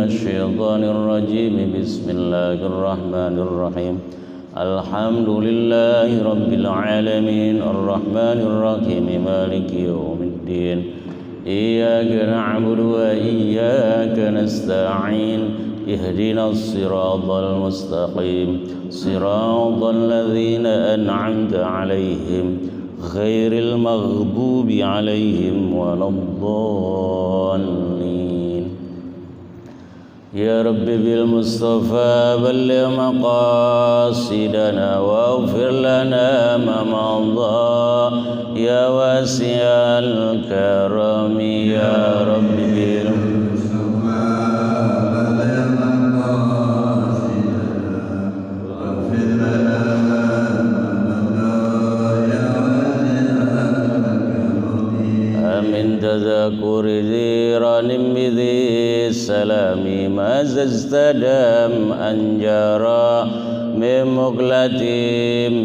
الشيطان الرجيم بسم الله الرحمن الرحيم الحمد لله رب العالمين الرحمن الرحيم مالك يوم الدين إياك نعبد وإياك نستعين اهدنا الصراط المستقيم صراط الذين أنعمت عليهم غير المغضوب عليهم ولا الضالين يا رب بالمصطفى بلغ مقاصدنا واغفر لنا ما مضى يا واسع الكرم يا رب بالمصطفى بلغ مقاصدنا واغفر لنا من تذكر ذيران بذي السلام ما ززت دم أنجرى من مقلة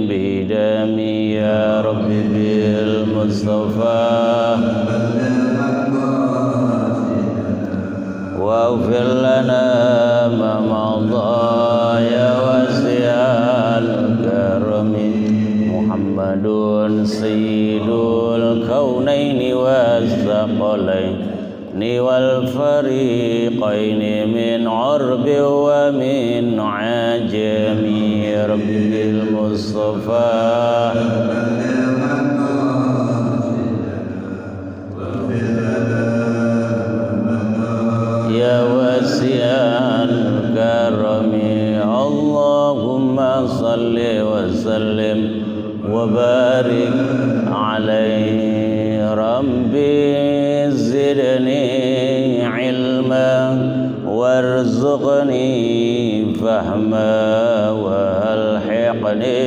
بدم يا رب بالمصطفى واغفر لنا ما مضى يا واسع الكرم محمد سيد الكونين والثقلين والفريقين من عرب ومن عجم رب المصطفى يا واسع الكرم اللهم صل وسلم وبارك عليه ربي زدني علما وارزقني فهما والحقني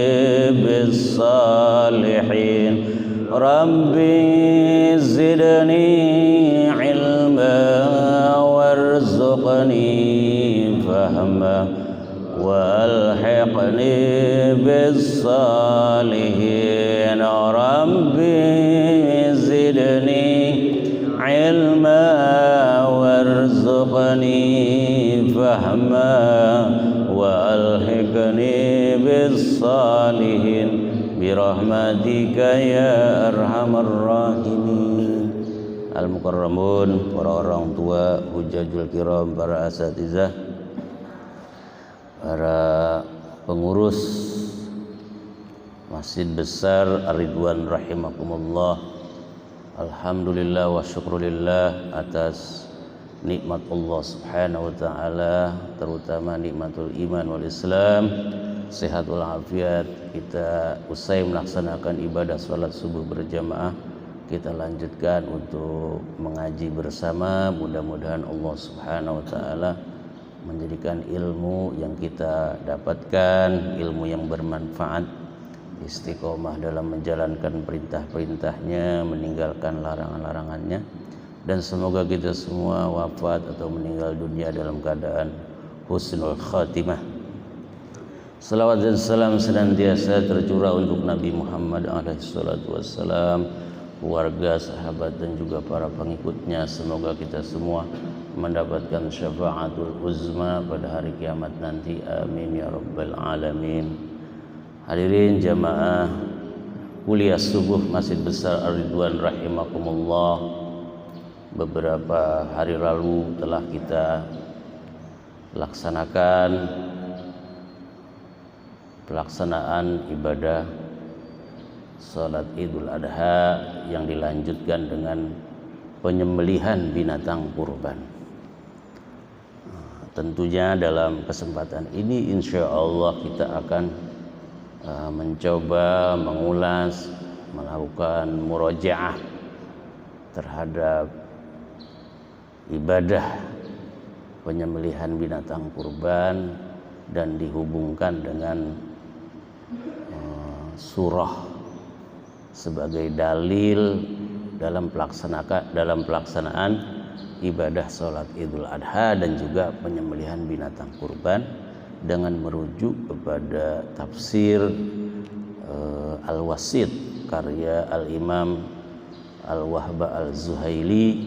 بالصالحين ربي زدني علما وارزقني فهما والحقني بالصالحين ربي زدني علما وارزقني فهما والحقني بالصالحين برحمتك يا أرحم الراحمين. Al-Mukarramun, para orang tua, hujajul kiram, para asatizah, para pengurus Masjid Besar Ar-Ridwan rahimakumullah. Alhamdulillah wa syukrulillah atas nikmat Allah subhanahu wa ta'ala, terutama nikmatul iman wal islam, sehat wal afiat. Kita usai melaksanakan ibadah salat subuh berjamaah, kita lanjutkan untuk mengaji bersama. Mudah-mudahan Allah subhanahu wa ta'ala menjadikan ilmu yang kita dapatkan ilmu yang bermanfaat, istiqomah dalam menjalankan perintah-perintahnya, meninggalkan larangan-larangannya, dan semoga kita semua wafat atau meninggal dunia dalam keadaan husnul khatimah. Salawat dan salam senantiasa tercurah untuk Nabi Muhammad SAW, keluarga, sahabat, dan juga para pengikutnya. Semoga kita semua mendapatkan syafaatul uzma pada hari kiamat nanti. Amin ya rabbal alamin. Hadirin jamaah kuliah subuh Masjid Besar Ar-Ridwan rahimakumullah, beberapa hari lalu telah kita laksanakan pelaksanaan ibadah salat Idul Adha yang dilanjutkan dengan penyembelihan binatang kurban. Tentunya dalam kesempatan ini insya Allah kita akan mencoba mengulas, melakukan murojaah terhadap ibadah penyembelihan binatang kurban dan dihubungkan dengan surah sebagai dalil dalam pelaksanaan ibadah sholat Idul Adha dan juga penyembelihan binatang kurban, dengan merujuk kepada tafsir Al-Wasit karya Al-Imam Al-Wahba Al-Zuhaili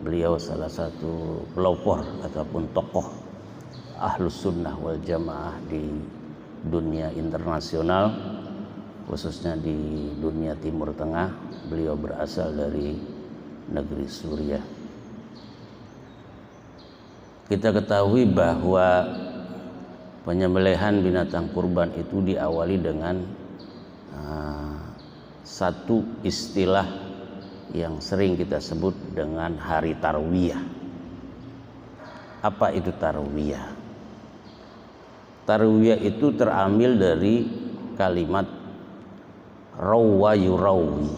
Beliau salah satu pelopor ataupun tokoh Ahlus Sunnah wal Jamaah di dunia internasional, khususnya di dunia Timur Tengah. Beliau berasal dari negeri Suriah. Kita ketahui bahwa penyembelihan binatang kurban itu diawali dengan satu istilah yang sering kita sebut dengan hari tarwiyah. Apa itu tarwiyah? Tarwiyah itu terambil dari kalimat rawwa yurawwi,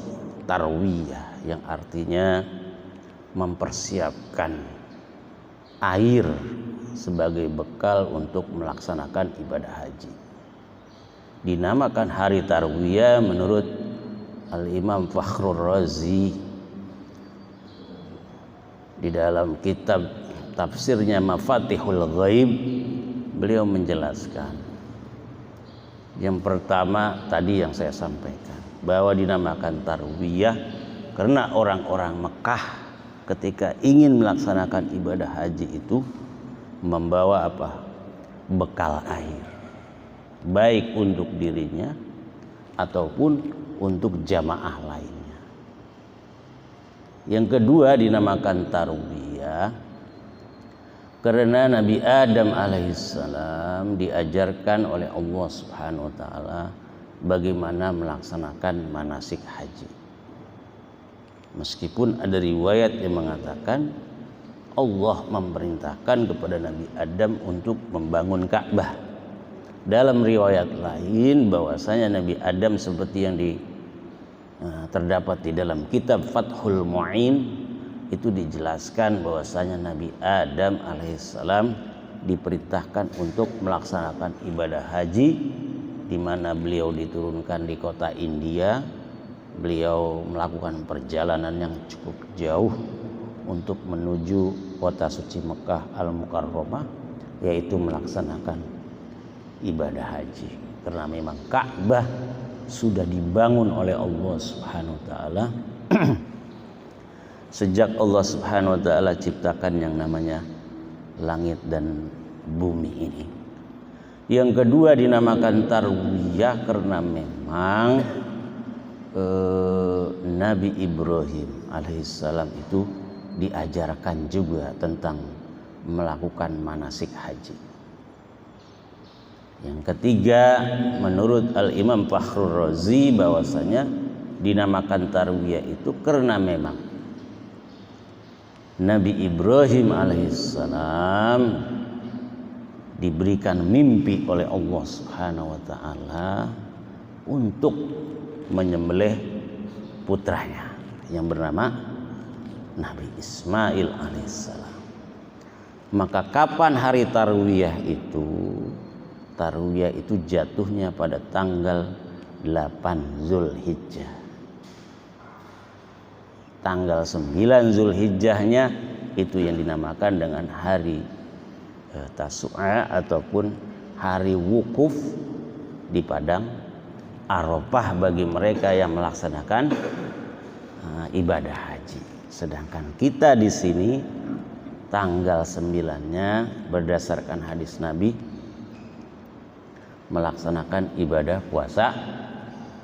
tarwiyah, yang artinya mempersiapkan air sebagai bekal untuk melaksanakan ibadah haji. Dinamakan hari tarwiyah menurut Al-Imam Fakhrur Razi di dalam kitab tafsirnya Mafatihul Ghaib. Beliau menjelaskan, yang pertama tadi yang saya sampaikan, bahwa dinamakan tarwiyah karena orang-orang Mekah ketika ingin melaksanakan ibadah haji itu membawa apa? Bekal air, baik untuk dirinya ataupun untuk jamaah lainnya. Yang kedua dinamakan tarwiyah karena Nabi Adam alaihissalam diajarkan oleh Allah Subhanahu wa taala bagaimana melaksanakan manasik haji. Meskipun ada riwayat yang mengatakan Allah memerintahkan kepada Nabi Adam untuk membangun Ka'bah. Dalam riwayat lain bahwasanya Nabi Adam seperti yang terdapat di dalam kitab Fathul Mu'in, itu dijelaskan bahwasanya Nabi Adam alaihissalam diperintahkan untuk melaksanakan ibadah haji, di mana beliau diturunkan di kota India. Beliau melakukan perjalanan yang cukup jauh untuk menuju kota suci Mekah Al-Mukarramah, yaitu melaksanakan ibadah haji. Karena memang Ka'bah sudah dibangun oleh Allah Subhanahu wa taala sejak Allah Subhanahu wa taala ciptakan yang namanya langit dan bumi ini. Yang kedua dinamakan tarwiyah karena memang Nabi Ibrahim alaihissalam itu diajarkan juga tentang melakukan manasik haji. Yang ketiga, menurut Al-Imam Fakhrur Razi bahwasanya dinamakan tarwiyah itu karena memang Nabi Ibrahim alaihissalam diberikan mimpi oleh Allah Subhanahu wa taala untuk menyembelih putranya yang bernama Nabi Ismail alaihissalam. Maka kapan hari tarwiyah itu? Tarwiyah itu jatuhnya pada tanggal 8 Zulhijjah. Tanggal 9 Zulhijjahnya itu yang dinamakan dengan hari Tasu'a ataupun hari wukuf di padang Arafah bagi mereka yang melaksanakan ibadah haji. Sedangkan kita di sini tanggal 9-nya berdasarkan hadis Nabi melaksanakan ibadah puasa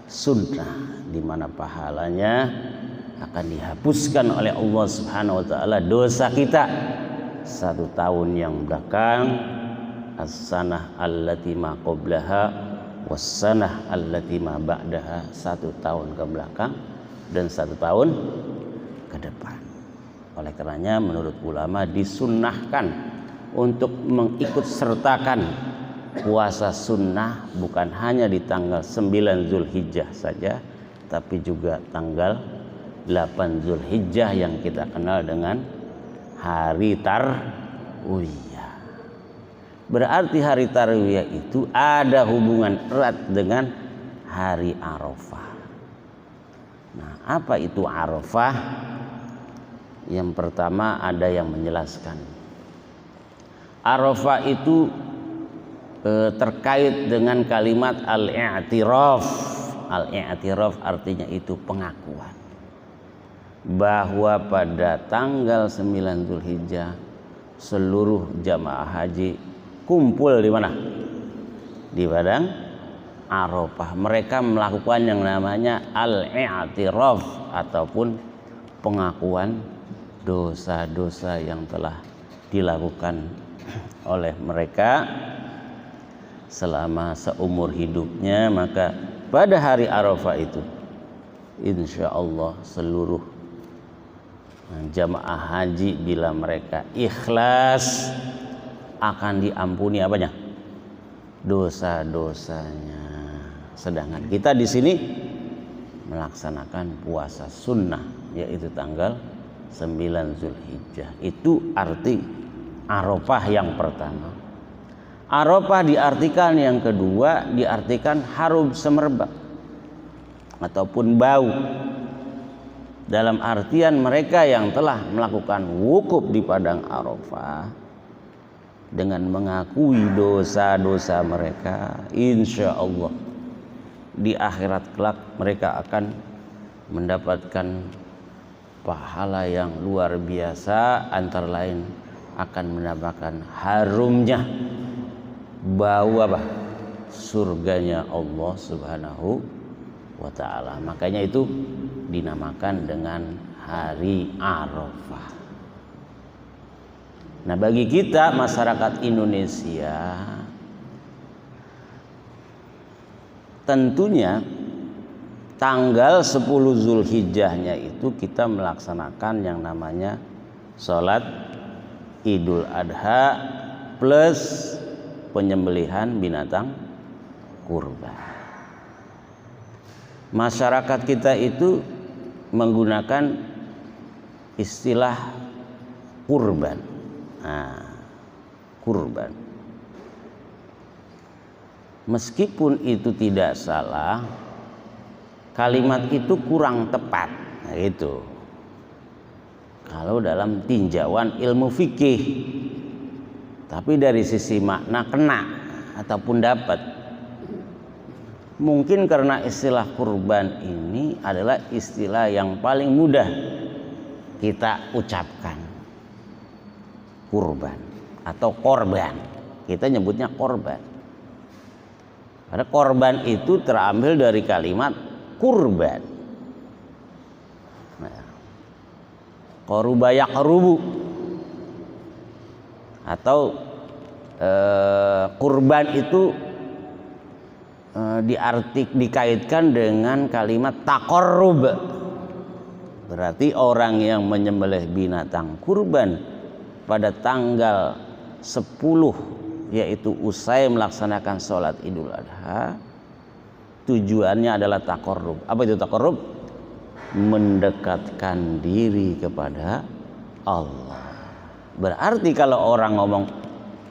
sunnah, di mana pahalanya akan dihapuskan oleh Allah Subhanahu wa taala dosa kita 1 tahun yang belakang, as-sanah allati ma qablaha was-sanah allati ma ba'daha, 1 tahun ke belakang dan 1 tahun ke depan. Oleh karenanya menurut ulama disunnahkan untuk mengikut sertakan puasa sunnah bukan hanya di tanggal 9 Zulhijjah saja, tapi juga tanggal 8 Zulhijjah yang kita kenal dengan hari tarwiyah. Berarti hari tarwiyah itu ada hubungan erat dengan hari Arafah. Nah, apa itu Arafah? Yang pertama ada yang menjelaskan. Arafah itu terkait dengan kalimat al-i'tiraf. Al-i'tiraf artinya itu pengakuan. bahwa pada tanggal 9 Zulhijjah seluruh jamaah haji kumpul di mana? Di padang Arafah. Mereka melakukan yang namanya al-i'tiraf ataupun pengakuan dosa-dosa yang telah dilakukan oleh mereka selama seumur hidupnya. Maka pada hari Arafah itu insya Allah seluruh jamaah haji bila mereka ikhlas akan diampuni apanya? Dosa-dosanya. Sedangkan kita di sini melaksanakan puasa sunnah, yaitu tanggal 9 Zulhijjah. Itu arti Arafah yang pertama. Arafah diartikan yang kedua, diartikan harum semerbak ataupun bau. Dalam artian mereka yang telah melakukan wukuf di padang Arafah dengan mengakui dosa-dosa mereka, insya Allah di akhirat kelak mereka akan mendapatkan pahala yang luar biasa, antara lain akan mendapatkan harumnya bau apa? Surganya Allah Subhanahu wa ta'ala. Makanya itu dinamakan dengan hari Arafah. Nah, bagi kita masyarakat Indonesia tentunya tanggal 10 Zulhijjahnya itu kita melaksanakan yang namanya sholat Idul Adha plus penyembelihan binatang kurban. Masyarakat kita itu menggunakan istilah kurban. Nah, kurban. Meskipun itu tidak salah, kalimat itu kurang tepat. Nah, itu. Kalau dalam tinjauan ilmu fikih, tapi dari sisi makna kena ataupun dapat. Mungkin karena istilah kurban ini adalah istilah yang paling mudah kita ucapkan. Kurban atau korban. Kita nyebutnya korban. Karena korban itu terambil dari kalimat kurban. Nah, koruba yaqrubu atau kurban itu dikaitkan dengan kalimat taqarrub. Berarti orang yang menyembelih binatang kurban pada tanggal 10, yaitu usai melaksanakan sholat Idul Adha, tujuannya adalah taqarrub. Apa itu taqarrub? Mendekatkan diri kepada Allah. Berarti kalau orang ngomong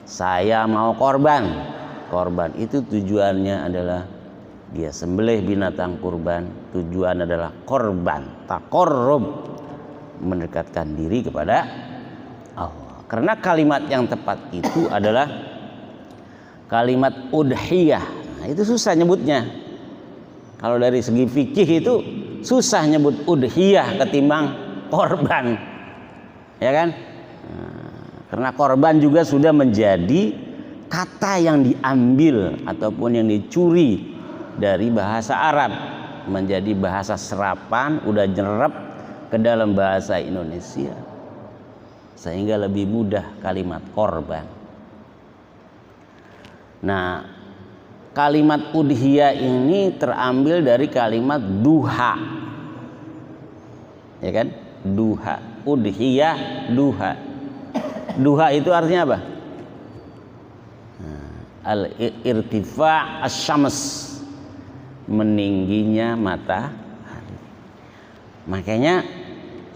saya mau korban, korban itu tujuannya adalah dia sembelih binatang kurban, tujuan adalah korban, taqarrub, mendekatkan diri kepada Allah. Karena kalimat yang tepat itu adalah kalimat udhiyah. Nah, itu susah nyebutnya. Kalau dari segi fikih itu susah nyebut udhiyah ketimbang korban, ya kan? Nah, karena korban juga sudah menjadi kata yang diambil ataupun yang dicuri dari bahasa Arab menjadi bahasa serapan, udah nyerap ke dalam bahasa Indonesia, sehingga lebih mudah kalimat korban. Nah, kalimat udhiyah ini terambil dari kalimat duha, ya kan? Duha, udhiyah, duha. Duha itu artinya apa? Al-irtifa' asy-syams, meningginya matahari. Makanya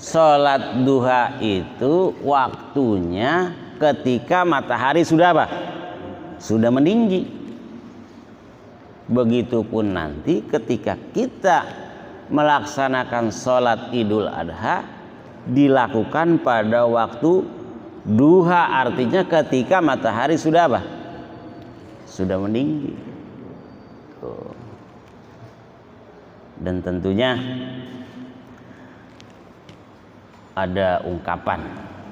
sholat duha itu waktunya ketika matahari sudah apa? Sudah meninggi. Begitupun nanti ketika kita melaksanakan sholat Idul Adha dilakukan pada waktu duha, artinya ketika matahari sudah apa? Sudah meninggi. Dan tentunya ada ungkapan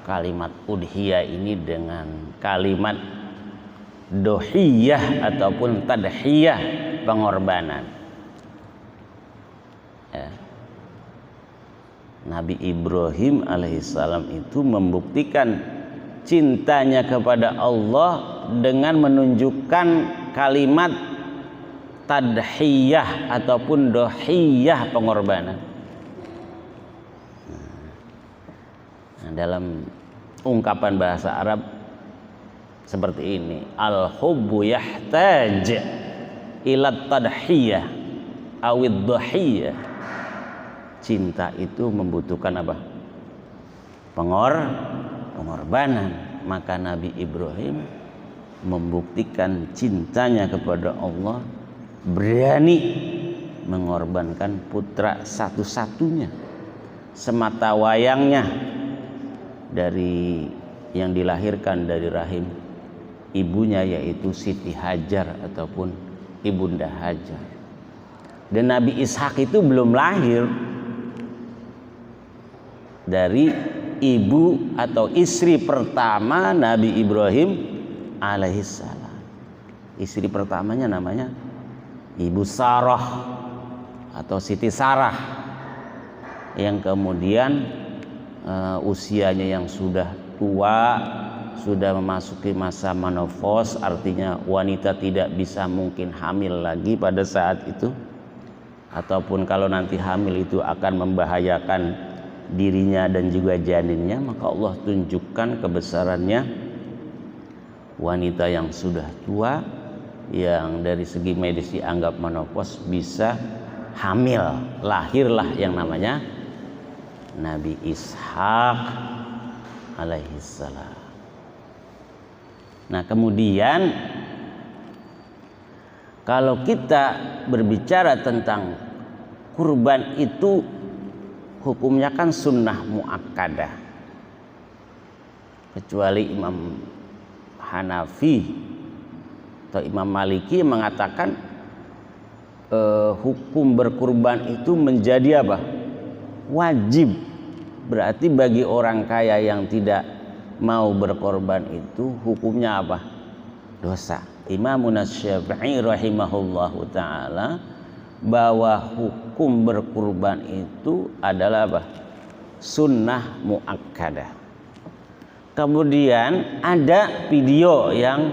kalimat udhiyah ini dengan kalimat dohiyah ataupun tadhiyah, pengorbanan. Ya. Nabi Ibrahim alaihissalam itu membuktikan cintanya kepada Allah dengan menunjukkan kalimat tadhiyah ataupun dohiyah, pengorbanan. Dalam ungkapan bahasa Arab seperti ini, al-hubbu yahtaj ila tadhiyah awid dhahiyah. Cinta itu membutuhkan apa? Pengorbanan. Maka Nabi Ibrahim membuktikan cintanya kepada Allah, berani mengorbankan putra satu-satunya, semata wayangnya, dari yang dilahirkan dari rahim ibunya, yaitu Siti Hajar ataupun Ibunda Hajar. Dan Nabi Ishak itu belum lahir dari ibu atau istri pertama Nabi Ibrahim alaihissalam. Istri pertamanya namanya Ibu Sarah atau Siti Sarah, yang kemudian usianya yang sudah tua, sudah memasuki masa menopause, artinya wanita tidak bisa mungkin hamil lagi pada saat itu, ataupun kalau nanti hamil itu akan membahayakan dirinya dan juga janinnya. Maka Allah tunjukkan kebesarannya, wanita yang sudah tua, yang dari segi medis dianggap menopause, bisa hamil, lahirlah yang namanya Nabi Ishak alaihissalam. Nah, kemudian kalau kita berbicara tentang kurban itu, hukumnya kan sunnah muakkadah, kecuali Imam Hanafi atau Imam Maliki mengatakan hukum berkurban itu menjadi apa? Wajib. Berarti bagi orang kaya yang tidak mau berkorban itu hukumnya apa? Dosa. Imam Syafi'i rahimahullahu ta'ala bahwa hukum berkurban itu adalah apa? Sunnah muakkadah. Kemudian ada video yang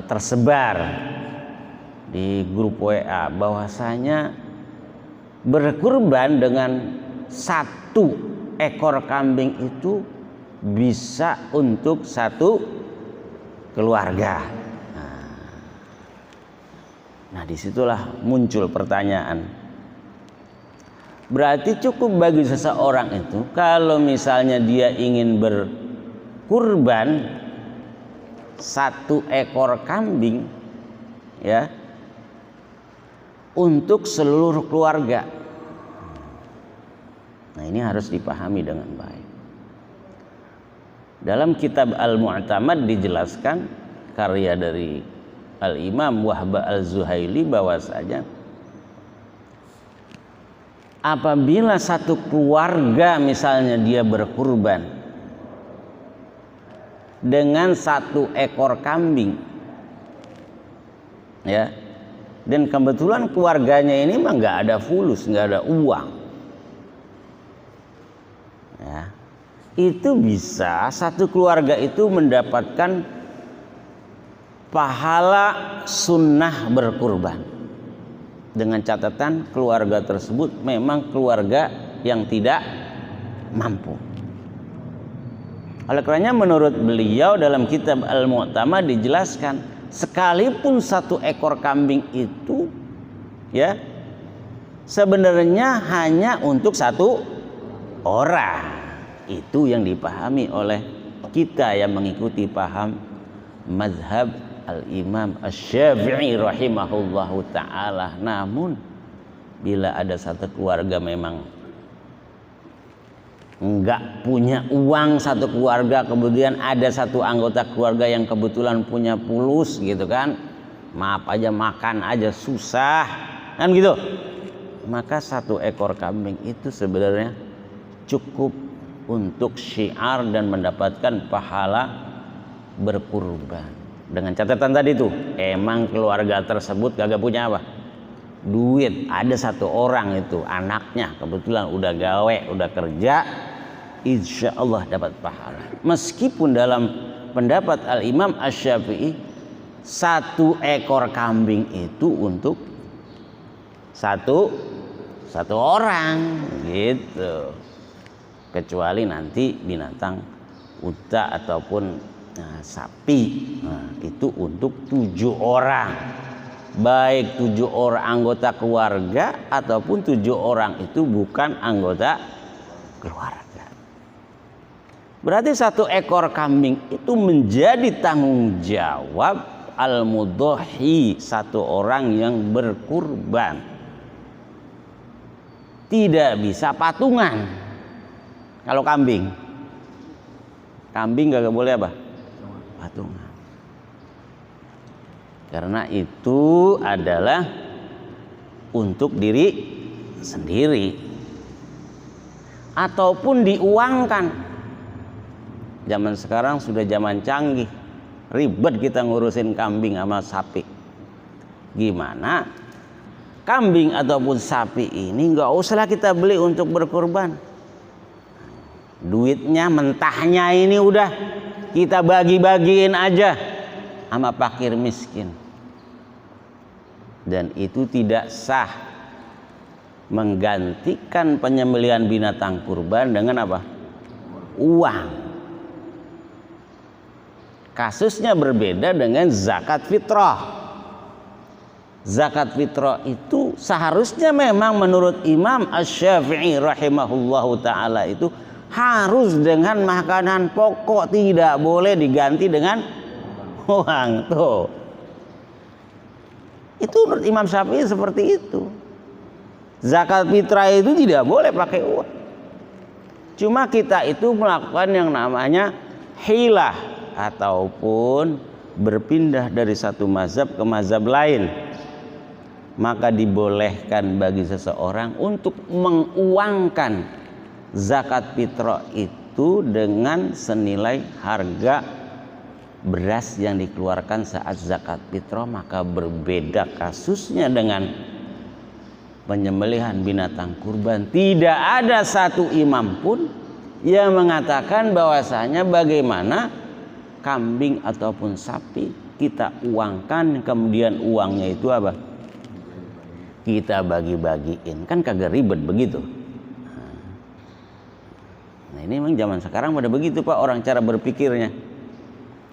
tersebar di grup WA bahwasanya berkurban dengan satu ekor kambing itu bisa untuk satu keluarga. Nah, disitulah muncul pertanyaan. Berarti cukup bagi seseorang itu kalau misalnya dia ingin berkurban satu ekor kambing, ya, untuk seluruh keluarga. Nah, ini harus dipahami dengan baik. Dalam kitab Al-Mu'tamad dijelaskan, karya dari Al-Imam Wahb Al-Zuhaili, bahwasanya apabila satu keluarga misalnya dia berkurban dengan satu ekor kambing, ya, dan kebetulan keluarganya ini mah nggak ada fulus, nggak ada uang, ya, itu bisa satu keluarga itu mendapatkan pahala sunnah berkurban, dengan catatan keluarga tersebut memang keluarga yang tidak mampu. Oleh karenanya menurut beliau dalam kitab Al-Mu'tamad dijelaskan, sekalipun satu ekor kambing itu, ya, sebenarnya hanya untuk satu orang. Itu yang dipahami oleh kita yang mengikuti paham mazhab Al-Imam Asy-Syafi'i rahimahullahu ta'ala. Namun bila ada satu keluarga memang enggak punya uang, satu keluarga, kemudian ada satu anggota keluarga yang kebetulan punya fulus gitu kan, maaf aja makan aja susah kan gitu, maka satu ekor kambing itu sebenarnya cukup untuk syiar dan mendapatkan pahala berkurban. Dengan catatan tadi tuh, emang keluarga tersebut kagak punya apa? Duit. Ada satu orang itu anaknya kebetulan udah gawe, udah kerja, insya Allah dapat pahala. Meskipun dalam pendapat Al-Imam Asy-Syafi'i, 1 ekor kambing itu untuk satu orang gitu, kecuali nanti binatang unta ataupun sapi, itu untuk 7 orang, baik 7 orang anggota keluarga ataupun 7 orang itu bukan anggota keluarga. Berarti 1 ekor kambing itu menjadi tanggung jawab al-mudhahi, 1 orang yang berkurban. Tidak bisa patungan. Kalau kambing gak boleh apa? Patungan. Karena itu adalah untuk diri sendiri ataupun diuangkan. Zaman sekarang sudah zaman canggih, ribet kita ngurusin kambing sama sapi. Gimana? Kambing ataupun sapi ini nggak usah kita beli untuk berkorban. Duitnya mentahnya ini udah kita bagi-bagiin aja sama fakir miskin. Dan itu tidak sah menggantikan penyembelihan binatang kurban dengan apa? Uang. Kasusnya berbeda dengan zakat fitrah. Zakat fitrah itu seharusnya memang menurut Imam Asy-Syafi'i rahimahullahu ta'ala itu harus dengan makanan pokok, tidak boleh diganti dengan uang. Tuh, itu menurut Imam Syafi'i seperti itu. Zakat fitrah itu tidak boleh pakai uang. Cuma kita itu melakukan yang namanya hilah ataupun berpindah dari satu mazhab ke mazhab lain, maka dibolehkan bagi seseorang untuk menguangkan zakat fitrah itu dengan senilai harga beras yang dikeluarkan saat zakat fitrah. Maka berbeda kasusnya dengan penyembelihan binatang kurban. Tidak ada satu imam pun yang mengatakan bahwasanya bagaimana kambing ataupun sapi kita uangkan kemudian uangnya itu apa? Kita bagi-bagiin, kan kagak ribet begitu. Nah, ini memang zaman sekarang pada begitu Pak orang cara berpikirnya,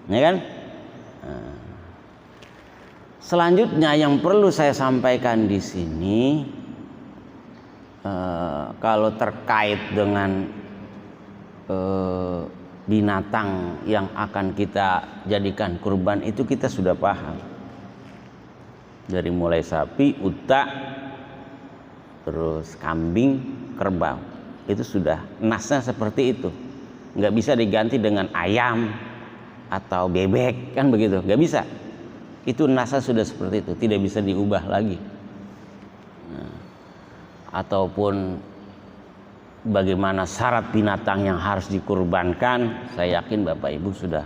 ya kan? Nah, selanjutnya yang perlu saya sampaikan di sini, kalau terkait dengan binatang yang akan kita jadikan kurban itu kita sudah paham. Dari mulai sapi, unta, terus kambing, kerbau, itu sudah nasnya seperti itu. Nggak bisa diganti dengan ayam atau bebek, kan begitu? Nggak bisa. Itu nasnya sudah seperti itu, tidak bisa diubah lagi. Nah, ataupun bagaimana syarat binatang yang harus dikurbankan, saya yakin Bapak Ibu sudah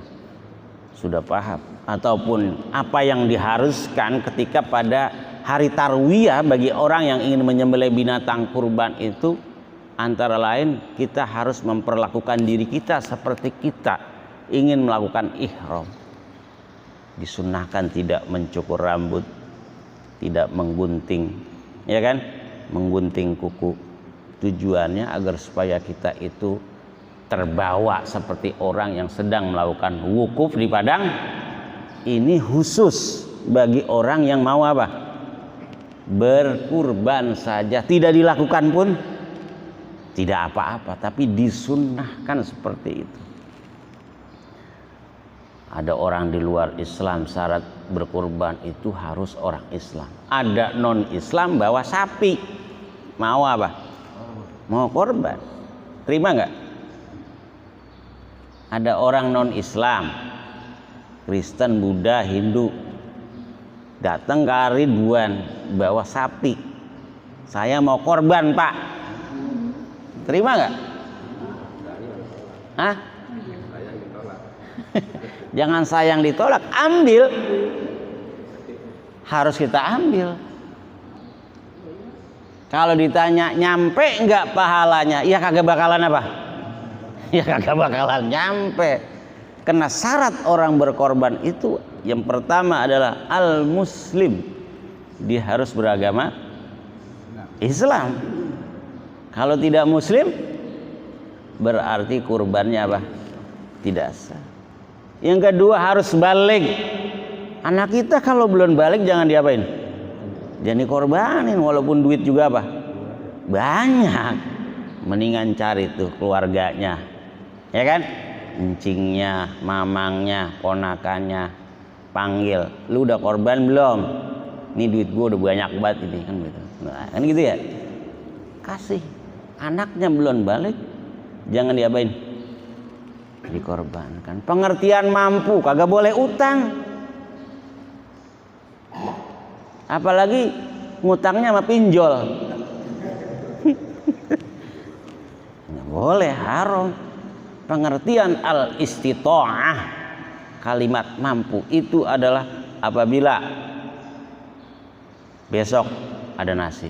paham. Ataupun apa yang diharuskan ketika pada hari tarwiyah bagi orang yang ingin menyembelih binatang kurban itu, antara lain kita harus memperlakukan diri kita seperti kita ingin melakukan ihram. Disunnahkan tidak mencukur rambut, tidak menggunting, ya kan? Menggunting kuku. Tujuannya agar supaya kita itu terbawa seperti orang yang sedang melakukan wukuf di padang. Ini khusus bagi orang yang mau apa? Berkurban saja, tidak dilakukan pun tidak apa-apa, tapi disunnahkan seperti itu. Ada orang di luar Islam syarat berkurban itu harus orang Islam. Ada non-Islam bawa sapi, mau apa? Mau korban, terima nggak? Ada orang non-Islam, Kristen, Buddha, Hindu, datang ke Ridwan bawa sapi, saya mau korban Pak, terima nggak? Hah? Jangan sayang ditolak, ambil. Harus kita ambil. Kalau ditanya nyampe enggak pahalanya, ya kagak bakalan apa? Ya kagak bakalan nyampe. Karena syarat orang berkorban itu yang pertama adalah al-muslim. Dia harus beragama Islam. Kalau tidak muslim berarti kurbannya apa? Tidak sah. Yang kedua harus balik. Anak kita kalau belum balik jangan diapain? Jangan dikorbanin, walaupun duit juga apa? Banyak. Mendingan cari tuh keluarganya. Ya kan? Encingnya, mamangnya, ponakannya, panggil. Lu udah korban belum? Ini duit gua udah banyak banget ini kan gitu. Nah, kan gitu ya? Kasih. Anaknya belum balik, jangan diapain? Dikorbankan. Pengertian mampu, kagak boleh utang. Apalagi ngutangnya sama pinjol. Nggak boleh, haram. Pengertian al-istita'ah, kalimat mampu itu adalah apabila besok ada nasi,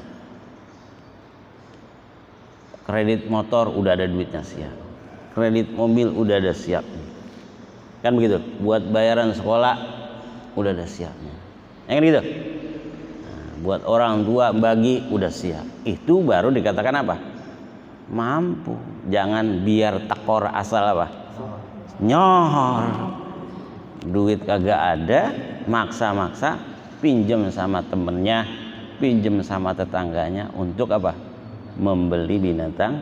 kredit motor udah ada duitnya siap, kredit mobil udah ada siapnya, kan begitu. Buat bayaran sekolah udah ada siapnya, ya kan gitu. Nah, buat orang tua bagi udah siap. Itu baru dikatakan apa? Mampu. Jangan biar tekor asal apa? Nyohor. Duit kagak ada, maksa-maksa pinjam sama temennya, pinjam sama tetangganya untuk apa? Membeli binatang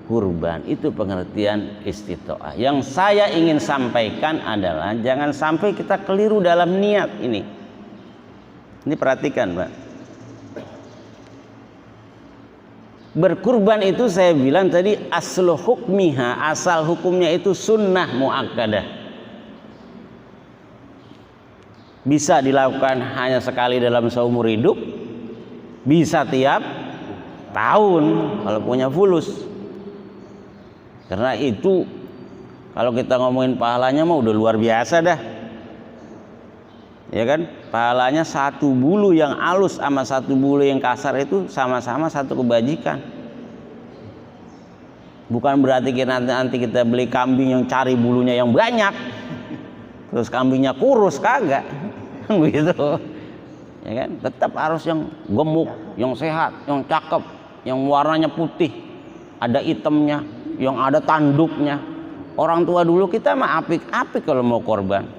kurban. Itu pengertian istitoah. Yang saya ingin sampaikan adalah jangan sampai kita keliru dalam niat ini. Ini perhatikan, Pak. Berkurban itu saya bilang tadi aslu hukmiha, asal hukumnya itu sunnah muakkadah. Bisa dilakukan hanya sekali dalam seumur hidup, bisa tiap tahun kalau punya fulus. Karena itu kalau kita ngomongin pahalanya mah udah luar biasa dah. Ya kan? Pahalanya satu bulu yang halus sama satu bulu yang kasar itu sama-sama satu kebajikan. Bukan berarti nanti kita beli kambing yang cari bulunya yang banyak, terus kambingnya kurus, kagak. Begitu. Ya kan? Tetap harus yang gemuk, yang sehat, yang cakep, yang warnanya putih, ada hitamnya, yang ada tanduknya. Orang tua dulu kita mah apik-apik kalau mau korban.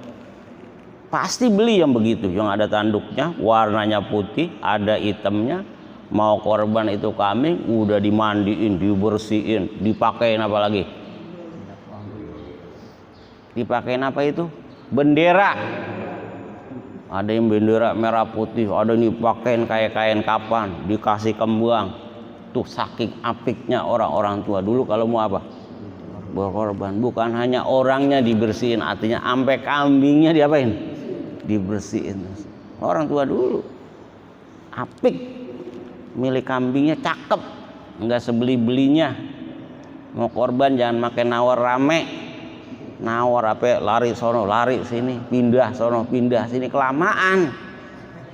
Pasti beli yang begitu, yang ada tanduknya, warnanya putih, ada hitamnya. Mau korban itu kambing, udah dimandiin, dibersihin, dipakein apa lagi? Dipakein apa itu? Bendera. Ada yang bendera merah putih, ada yang dipakein kayak kain kapan, dikasih kembang. Tuh saking apiknya orang-orang tua dulu kalau mau apa? Berkorban. Bukan hanya orangnya dibersihin, artinya sampai kambingnya diapain? Dibersihin. Orang tua dulu apik, milik kambingnya cakep, nggak sebeli-belinya. Mau korban jangan pakai nawar rame, nawar apa lari sono lari sini, pindah sono pindah sini, kelamaan.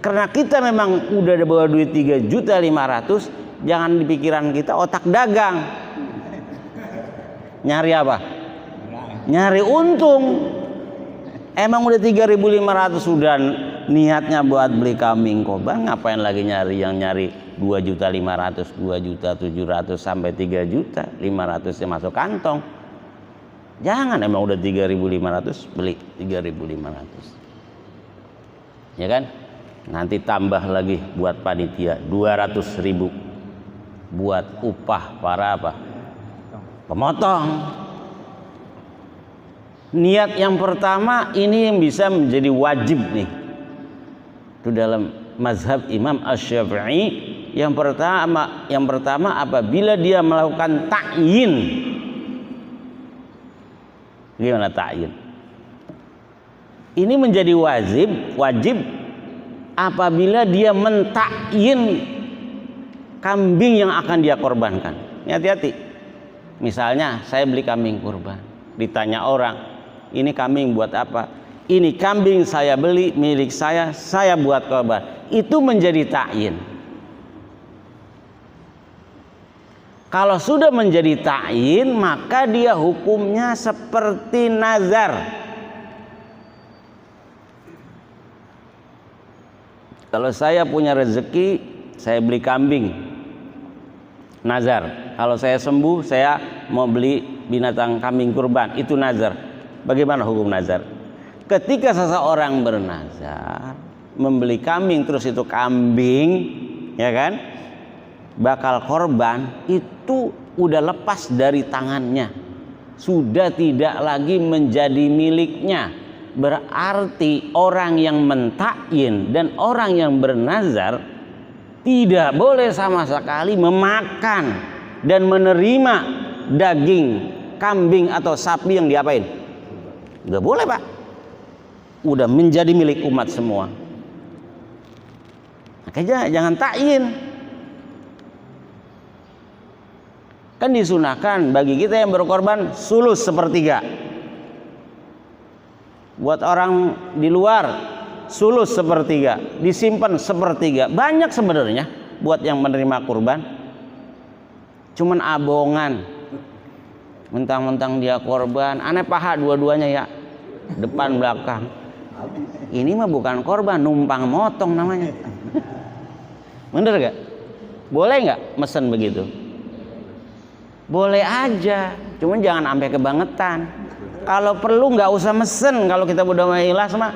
Karena kita memang udah ada bawa duit 3.500.000, jangan di pikiran kita otak dagang. Nyari apa? Nyari untung. Emang udah 3.500 sudah niatnya buat beli kambing korban, ngapain lagi nyari yang nyari 2.500.000, 2.700.000 sampai 3.500.000 masuk kantong. Jangan, emang udah 3.500 beli 3.500. Ya kan? Nanti tambah lagi buat panitia 200.000 buat upah para apa? Pemotong. Niat yang pertama ini yang bisa menjadi wajib nih. Itu dalam mazhab Imam Asy-Syafi'i. Yang pertama apabila dia melakukan ta'yin. Gimana ta'yin? Ini menjadi wajib apabila dia mentakyin kambing yang akan dia korbankan. Hati-hati. Misalnya saya beli kambing kurban, ditanya orang, ini kambing buat apa? Ini kambing saya beli milik saya buat kurban. Itu menjadi ta'yin. Kalau sudah menjadi ta'yin, maka dia hukumnya seperti nazar. Kalau saya punya rezeki, saya beli kambing, nazar. Kalau saya sembuh, saya mau beli binatang kambing kurban, itu nazar. Bagaimana hukum nazar? Ketika seseorang bernazar membeli kambing, terus itu kambing, ya kan, bakal korban, itu udah lepas dari tangannya, sudah tidak lagi menjadi miliknya. Berarti orang yang mentakyin dan orang yang bernazar tidak boleh sama sekali memakan dan menerima daging kambing atau sapi yang diapain. Nggak boleh, Pak. Udah menjadi milik umat semua. Makanya jangan takyin. Kan disunahkan bagi kita yang berkorban sulus sepertiga. Buat orang di luar sulus sepertiga, disimpan sepertiga. Banyak sebenarnya buat yang menerima kurban. Cuman abongan. Mentang-mentang dia korban, aneh paha dua-duanya ya. Depan belakang. Ini mah bukan korban, numpang motong namanya. Bener gak? Boleh gak mesen begitu? Boleh aja, cuman jangan sampai kebangetan. Kalau perlu nggak usah mesen, kalau kita udah mau ikhlas mah.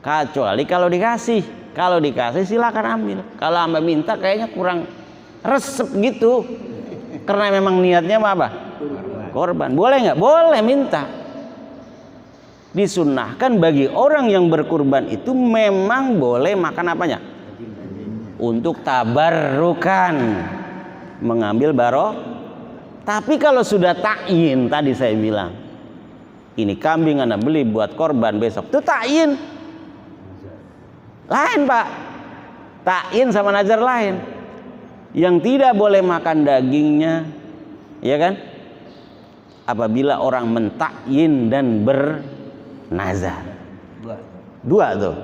Kecuali kalau dikasih silakan ambil. Kalau Anda minta kayaknya kurang resep gitu, karena memang niatnya apa? Korban. Boleh nggak? Boleh minta. Disunnahkan bagi orang yang berkurban itu memang boleh makan apanya? Untuk tabarrukan, mengambil barokah. Tapi kalau sudah takyin, tadi saya bilang, ini kambing Anda beli buat korban besok, itu takyin. Lain, Pak. Takyin sama nazar lain. Yang tidak boleh makan dagingnya, ya kan? Apabila orang mentakyin dan bernazar. Dua tuh.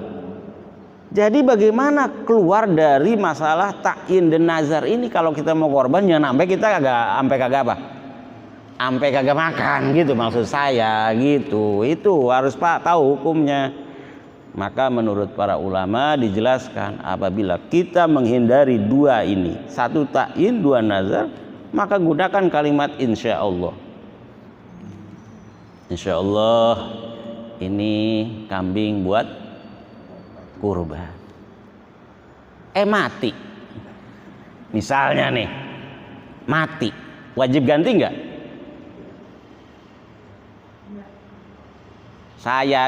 Jadi bagaimana keluar dari masalah takyin dan nazar ini? Kalau kita mau korban jangan sampai kita kagak apa? Sampai kagak makan gitu maksud saya gitu. Itu harus Pak tahu hukumnya. Maka menurut para ulama dijelaskan apabila kita menghindari dua ini, satu takyin, dua nazar, maka gunakan kalimat insya Allah. Insya Allah ini kambing buat kurban. Mati. Misalnya nih, mati. Wajib ganti nggak?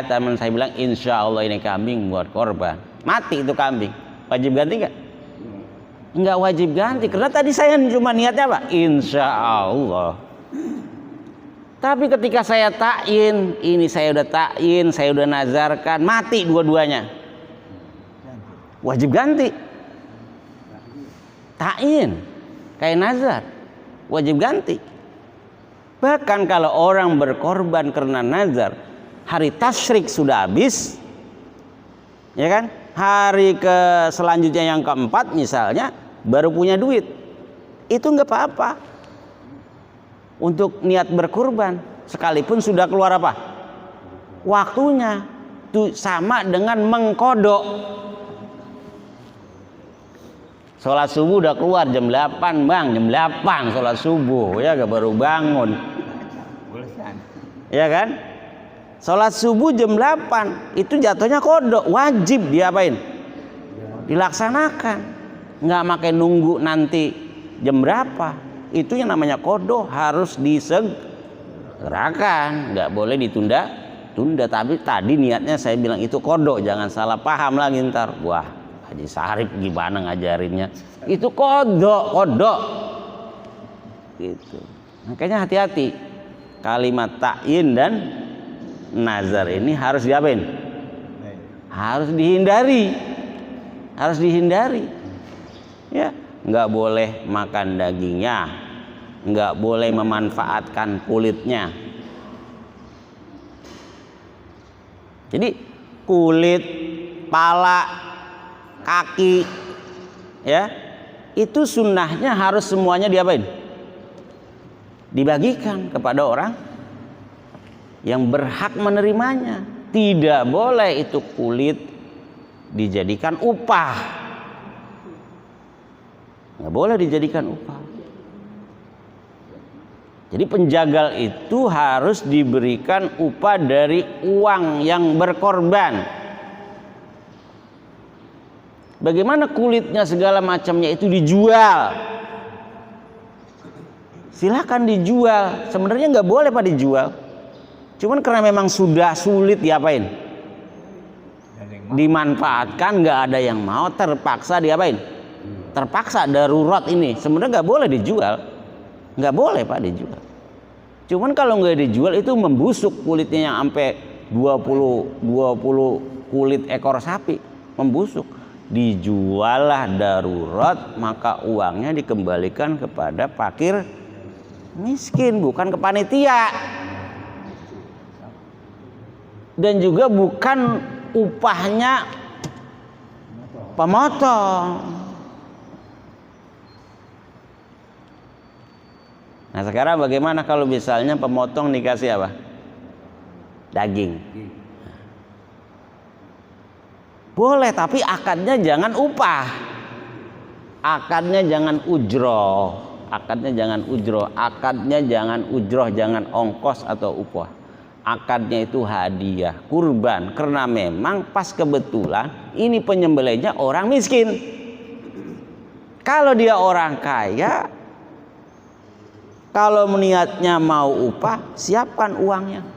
Teman saya bilang insya Allah ini kambing buat korban. Mati itu kambing. Wajib ganti nggak? Nggak wajib ganti. Karena tadi saya cuma niatnya apa? Insya Allah. Tapi ketika saya takyin, ini saya udah takyin, saya udah nazarkan, mati dua-duanya. Wajib ganti. Takyin kayak nazar, wajib ganti. Bahkan kalau orang berkorban karena nazar, hari tasyrik sudah habis, ya kan? Hari selanjutnya yang keempat misalnya baru punya duit, itu nggak apa-apa untuk niat berkurban, sekalipun sudah keluar apa? Waktunya. Itu sama dengan mengkodok. Sholat subuh udah keluar jam 8 bang, jam 8 sholat subuh, ya gak baru bangun, ya kan? Sholat subuh jam 8 itu jatuhnya kodok, wajib diapain? Dilaksanakan, nggak makai nunggu nanti jam berapa. Itu yang namanya kodok, harus disegerakan, nggak boleh ditunda. Tapi tadi niatnya saya bilang itu kodok, jangan salah paham lagi ntar. Wah, Haji Sarip gimana ngajarinnya? Itu kodok gitu. Makanya hati-hati, kalimat takyin dan nazar ini harus diapain? Harus dihindari, ya. Nggak boleh makan dagingnya, nggak boleh memanfaatkan kulitnya. Jadi kulit, pala, kaki, ya, itu sunnahnya harus semuanya diapain? Dibagikan kepada orang yang berhak menerimanya. Tidak boleh itu kulit dijadikan upah. Nggak boleh dijadikan upah. Jadi penjagal itu harus diberikan upah dari uang yang berkorban. Bagaimana kulitnya segala macamnya itu dijual? Silakan dijual. Sebenarnya nggak boleh Pak dijual. Cuman karena memang sudah sulit diapain? Dimanfaatkan, nggak ada yang mau, terpaksa diapain? Terpaksa darurat ini. Sebenarnya nggak boleh dijual. Nggak boleh Pak dijual. Cuman kalau nggak dijual itu membusuk kulitnya yang sampai 20 kulit ekor sapi membusuk. Dijuallah darurat, maka uangnya dikembalikan kepada fakir miskin, bukan ke panitia. Dan juga bukan upahnya pemotong. Nah sekarang bagaimana kalau misalnya pemotong dikasih apa? Daging. Boleh, tapi akadnya jangan upah. Akadnya jangan ujroh. Akadnya jangan ujroh. Akadnya jangan ujroh, jangan ongkos atau upah. Akadnya itu hadiah, kurban. Karena memang pas kebetulan ini penyembelihnya orang miskin. Kalau dia orang kaya, kalau niatnya mau upah, siapkan uangnya.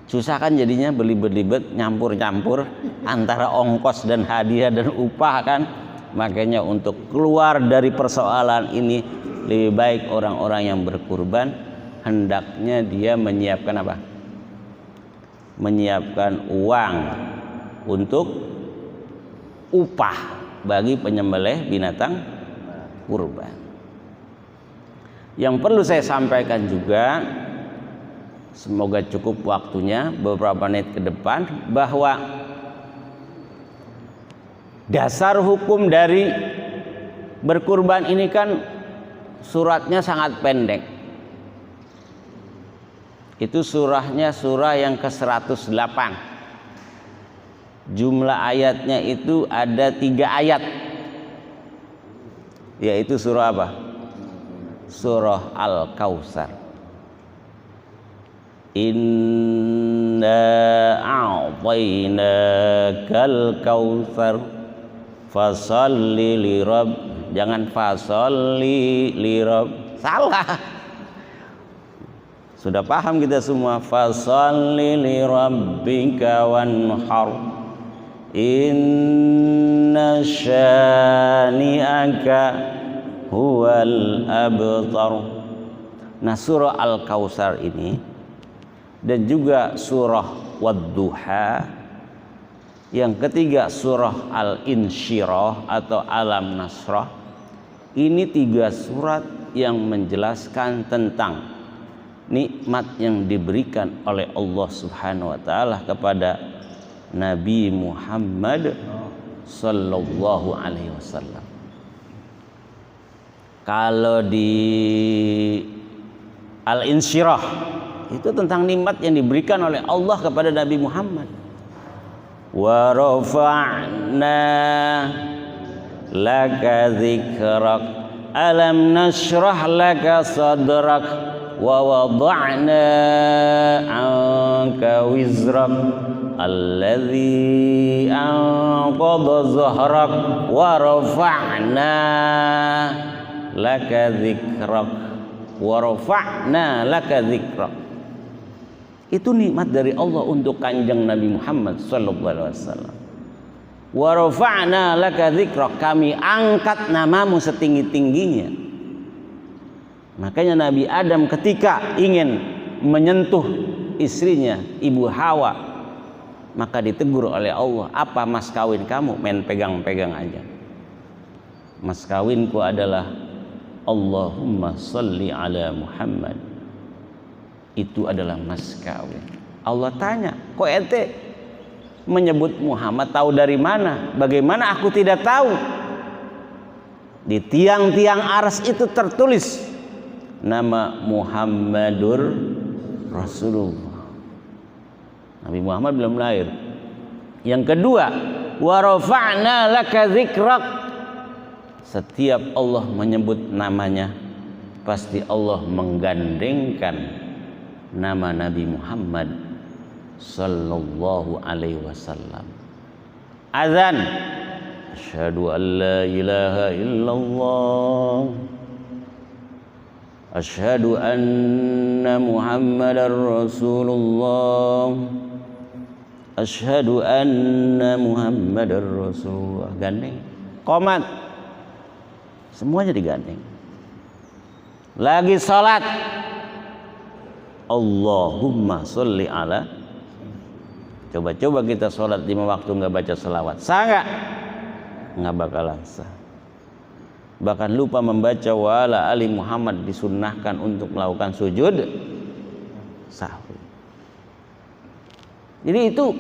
Susah kan jadinya belibet-libet, nyampur-nyampur antara ongkos dan hadiah dan upah kan. Makanya untuk keluar dari persoalan ini lebih baik orang-orang yang berkurban hendaknya dia menyiapkan apa? Menyiapkan uang untuk upah bagi penyembelih binatang kurban. Yang perlu saya sampaikan juga, semoga cukup waktunya beberapa menit ke depan, bahwa dasar hukum dari berkurban ini kan suratnya sangat pendek. Itu surahnya surah yang ke-108. Jumlah ayatnya itu ada 3 ayat. Yaitu surah apa? Surah Al-Kautsar. Inna a'tainakal kautsar fasalli lirabb. Jangan fasalli lirabb. Salah. Sudah paham kita semua. Fasalli lirabbika wanhar. Inna syani'aka huwal abtar. Nah surah Al-Kautsar ini dan juga surah Wadduha, yang ketiga surah Al-Insyirah atau Alam Nasrah, ini 3 surat yang menjelaskan tentang nikmat yang diberikan oleh Allah Subhanahu wa taala kepada Nabi Muhammad sallallahu alaihi wasallam. Kalau di Al-Insyirah itu tentang nikmat yang diberikan oleh Allah kepada Nabi Muhammad. Wa rafa'na laka dzikrak alam nashrah laka sadrak wa wada'na 'anka wizrak alladzi anqadha zahrak wa rafa'na laka dzikrak wa rafa'na laka dzikrak. Itu nikmat dari Allah untuk kanjeng Nabi Muhammad sallallahu alaihi wasallam. Wa rafa'na laka dzikrak, kami angkat namamu setinggi-tingginya. Makanya Nabi Adam ketika ingin menyentuh istrinya Ibu Hawa, maka ditegur oleh Allah, apa mas kawin kamu? Main pegang-pegang aja. Mas kawinku adalah Allahumma salli ala Muhammad, itu adalah mas kawin. Allah tanya, kok ente menyebut Muhammad, tahu dari mana? Bagaimana aku tidak tahu? Di tiang-tiang aras itu tertulis nama Muhammadur Rasulullah. Nabi Muhammad belum lahir. Yang kedua, wa rafa'na laka dzikrak. Setiap Allah menyebut namanya, pasti Allah menggandengkan nama Nabi Muhammad sallallahu alaihi wasallam. Azan, asyhadu an la ilaha illallah, asyhadu anna Muhammadar Rasulullah, asyhadu anna Muhammadar Rasulullah. Gandeng. Qomat, semuanya digandeng. Lagi salat, Allahumma sholli ala. Coba-coba kita sholat 5 waktu nggak baca selawat, sah nggak bakalan sah. Bahkan lupa membaca wa ala ali Muhammad disunnahkan untuk melakukan sujud sahwi. Jadi itu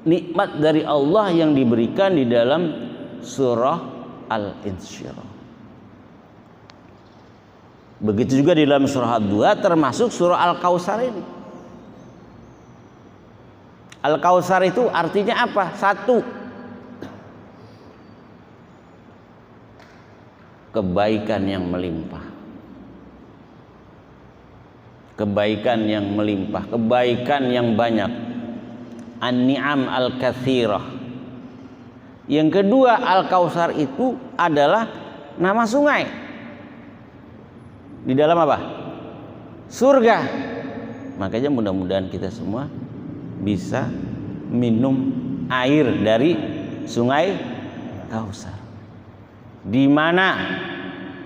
nikmat dari Allah yang diberikan di dalam surah Al-Insyirah. Begitu juga di dalam surah Ad-Duha, termasuk surah Al-Kautsar ini. Al-Kautsar itu artinya apa? Satu, kebaikan yang melimpah. Kebaikan yang melimpah, kebaikan yang banyak. An-ni'am al-katsirah. Yang kedua, Al-Kautsar itu adalah nama sungai. Di dalam apa? Surga. Makanya mudah-mudahan kita semua bisa minum air dari sungai Kautsar, di mana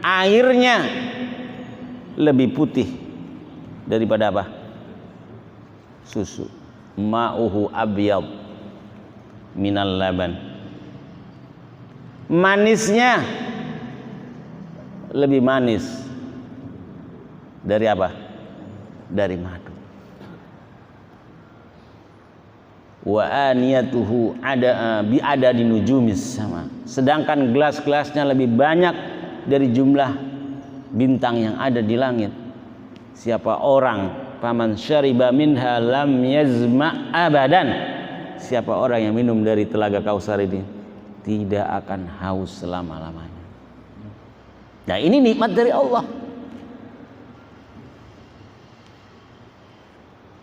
airnya lebih putih daripada apa? Susu. Ma'uhu abyad minal laban. Manisnya lebih manis dari apa? Dari madu. Wa aniyatuhu ada di nujumis sama. Sedangkan gelas-gelasnya lebih banyak dari jumlah bintang yang ada di langit. Siapa orang, faman syariba minha lam yazma abadan. Siapa orang yang minum dari telaga Kautsar ini tidak akan haus selama-lamanya. Nah, ini nikmat dari Allah.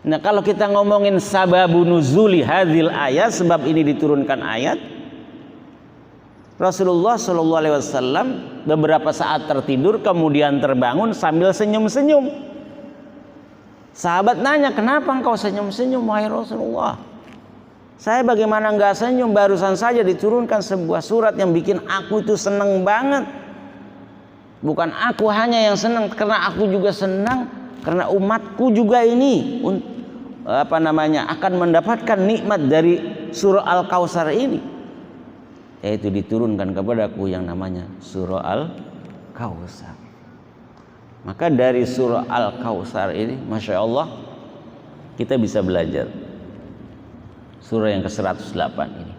Nah, kalau kita ngomongin sababun nuzuli hadzal ayat, sebab ini diturunkan ayat, Rasulullah Shallallahu alaihi wasallam beberapa saat tertidur kemudian terbangun sambil senyum-senyum. Sahabat nanya, "Kenapa engkau senyum-senyum wahai Rasulullah?" "Saya bagaimana enggak senyum, barusan saja diturunkan sebuah surat yang bikin aku itu senang banget. Bukan aku hanya yang senang, karena aku juga senang, karena umatku juga ini akan mendapatkan nikmat dari surah Al-Kautsar ini, yaitu diturunkan kepadaku yang namanya surah Al-Kautsar." Maka dari surah Al-Kautsar ini, Masya Allah, kita bisa belajar surah yang ke-108 ini.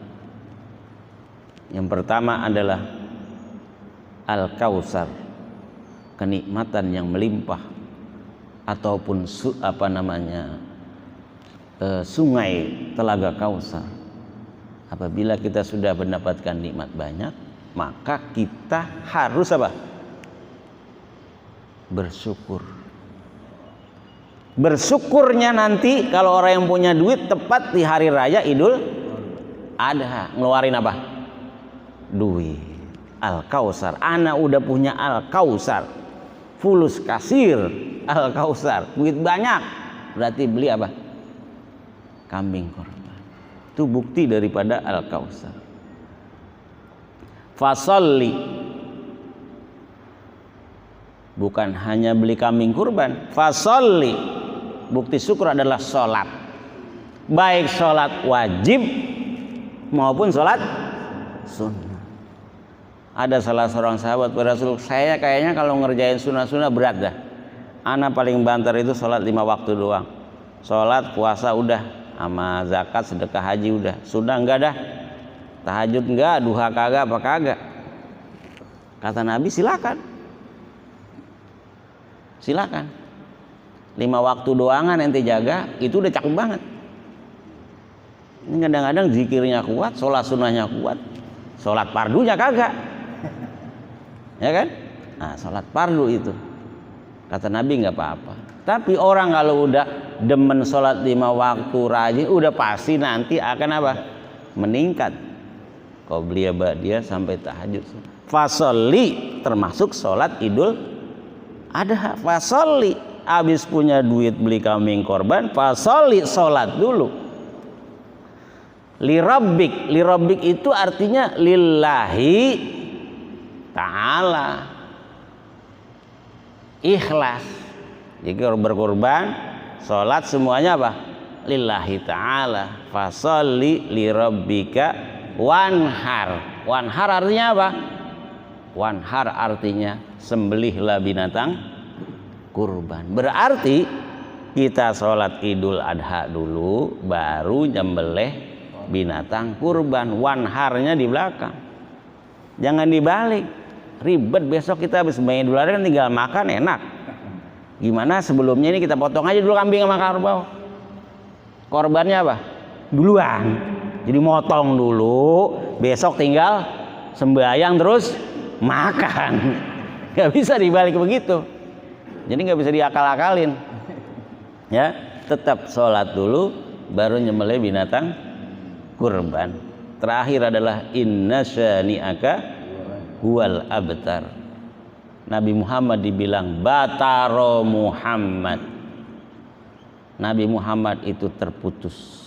Yang pertama adalah Al-Kautsar, kenikmatan yang melimpah, ataupun sungai telaga Kautsar. Apabila kita sudah mendapatkan nikmat banyak, maka kita harus apa? Bersyukur. Bersyukurnya nanti kalau orang yang punya duit tepat di hari raya Idul Adha, ngeluarin apa? Duit. Al-Kautsar. Ana udah punya Al-Kautsar. Fulus kasir Al-Kautsar. Duit banyak. Berarti beli apa? Kambing korban. Itu bukti daripada Al-Kautsar. Fasolli. Bukan hanya beli kambing kurban. Fasolli. Bukti syukur adalah sholat. Baik sholat wajib maupun sholat sunnah. Ada salah seorang sahabat Rasul, saya kayaknya kalau ngerjain sunnah-sunnah berat dah. Ana paling banter itu sholat 5 waktu doang. Sholat, puasa udah, sama zakat, sedekah haji udah. Sudah enggak dah. Tahajud enggak, duha kagak, apa kagak. Kata Nabi, silakan. Silakan. 5 waktu doangan ente jaga, itu udah cakep banget. Ini kadang-kadang zikirnya kuat, sholat sunnahnya kuat, sholat fardunya kagak. Ya kan? Nah, sholat fardu itu kata Nabi nggak apa-apa. Tapi orang kalau udah demen sholat 5 waktu rajin, udah pasti nanti akan apa? Meningkat. Qobliyah ba'diyah sampai tahajud. Fasolli termasuk sholat Idul Adha. Fasolli, abis punya duit beli kambing korban, fasolli, sholat dulu. Lirabbik itu artinya lillahi ta'ala, ikhlas. Jadi berkorban, sholat semuanya apa? Lillahi ta'ala. Fasolli lirabbika wanhar. Wanhar artinya apa? Wanhar artinya sembelihlah binatang kurban. Berarti kita sholat Idul Adha dulu, baru nyembelih binatang kurban. Wanharnya di belakang, jangan dibalik, ribet. Besok kita habis main Idul Adha kan tinggal makan enak. Gimana sebelumnya ini kita potong aja dulu kambing sama kerbau, korbannya apa? Duluan. Jadi motong dulu, besok tinggal sembahyang terus makan. Gak bisa dibalik begitu. Jadi gak bisa diakal-akalin. Ya, tetap sholat dulu, baru nyembelih binatang kurban. Terakhir adalah inna syani'aka huwal abtar. Nabi Muhammad dibilang bataro Muhammad. Nabi Muhammad itu terputus.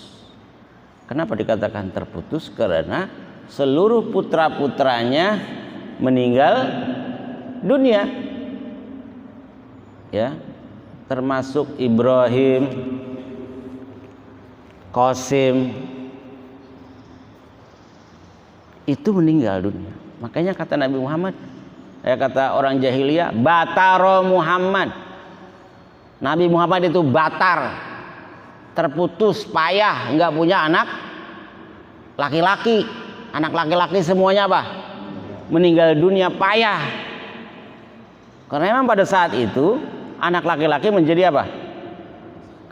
Kenapa dikatakan terputus? Karena seluruh putra-putranya meninggal dunia. Ya, termasuk Ibrahim, Qasim, itu meninggal dunia. Makanya kata Nabi Muhammad, kata orang jahiliyah, bataro Muhammad. Nabi Muhammad itu batar, terputus, payah, nggak punya anak laki-laki. Anak laki-laki semuanya apa? Meninggal dunia, payah. Karena memang pada saat itu anak laki-laki menjadi apa?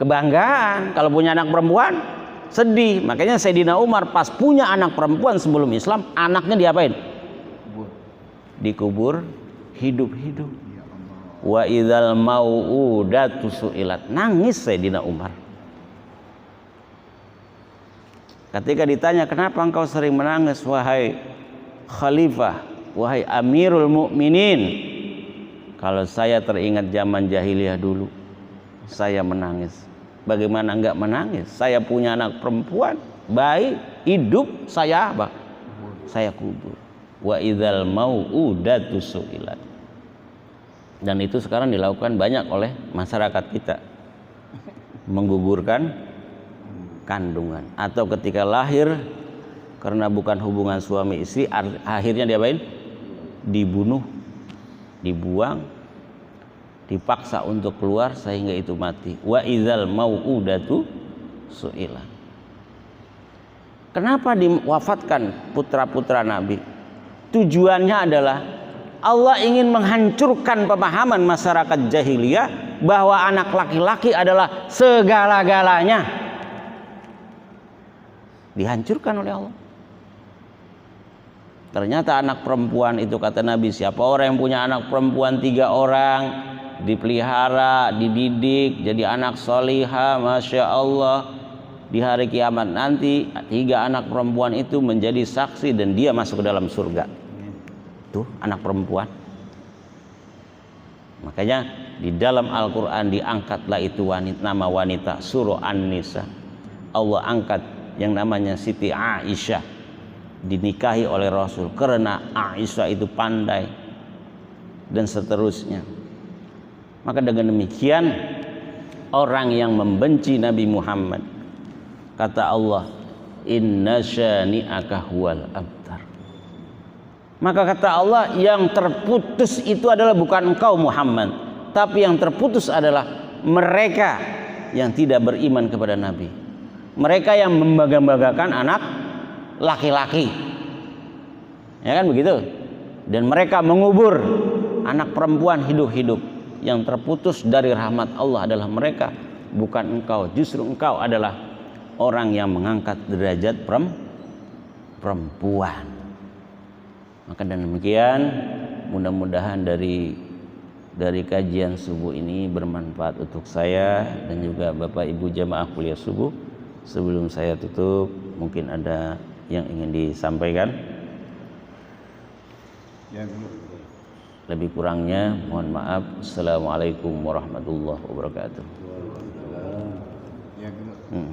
Kebanggaan. Kalau punya anak perempuan sedih. Makanya Sayyidina Umar pas punya anak perempuan sebelum Islam, anaknya diapain? Dikubur hidup-hidup. Wa idzal mau'udatu su'ilat. Nangis Sayyidina Umar. Ketika ditanya, kenapa engkau sering menangis wahai khalifah, wahai Amirul Mukminin? Kalau saya teringat zaman jahiliyah dulu, saya menangis. Bagaimana enggak menangis? Saya punya anak perempuan, baik, hidup, saya apa? Saya kubur. Wa idzal mau'udatu su'ilat. Dan itu sekarang dilakukan banyak oleh masyarakat kita. Menggugurkan kandungan. Atau ketika lahir, karena bukan hubungan suami istri, akhirnya diapain? Dibunuh, dibuang, dipaksa untuk keluar sehingga itu mati. Wa idzal mau'udatu su'ilat. Kenapa diwafatkan putra-putra Nabi? Tujuannya adalah Allah ingin menghancurkan pemahaman masyarakat jahiliyah bahwa anak laki-laki adalah segala-galanya. Dihancurkan oleh Allah. Ternyata anak perempuan itu, kata Nabi, siapa orang yang punya anak perempuan 3 orang, dipelihara, dididik, jadi anak solihah, Masya Allah, di hari kiamat nanti 3 anak perempuan itu menjadi saksi dan dia masuk ke dalam surga. Tuh anak perempuan. Makanya di dalam Al-Quran diangkatlah itu nama wanita, surah An-Nisa. Allah angkat yang namanya Siti Aisyah, dinikahi oleh Rasul karena Aisyah itu pandai, dan seterusnya. Maka dengan demikian orang yang membenci Nabi Muhammad, kata Allah, inna syani'aka huwal abtar. Maka kata Allah, yang terputus itu adalah bukan engkau Muhammad, tapi yang terputus adalah mereka yang tidak beriman kepada Nabi. Mereka yang membangga-banggakan anak laki-laki, ya kan begitu. Dan mereka mengubur anak perempuan hidup-hidup. Yang terputus dari rahmat Allah adalah mereka, bukan engkau. Justru engkau adalah orang yang mengangkat derajat perempuan. Maka dan demikian, mudah-mudahan dari kajian subuh ini bermanfaat untuk saya dan juga Bapak Ibu jamaah kuliah subuh. Sebelum saya tutup, mungkin ada yang ingin disampaikan. Lebih kurangnya mohon maaf. Assalamualaikum warahmatullahi wabarakatuh.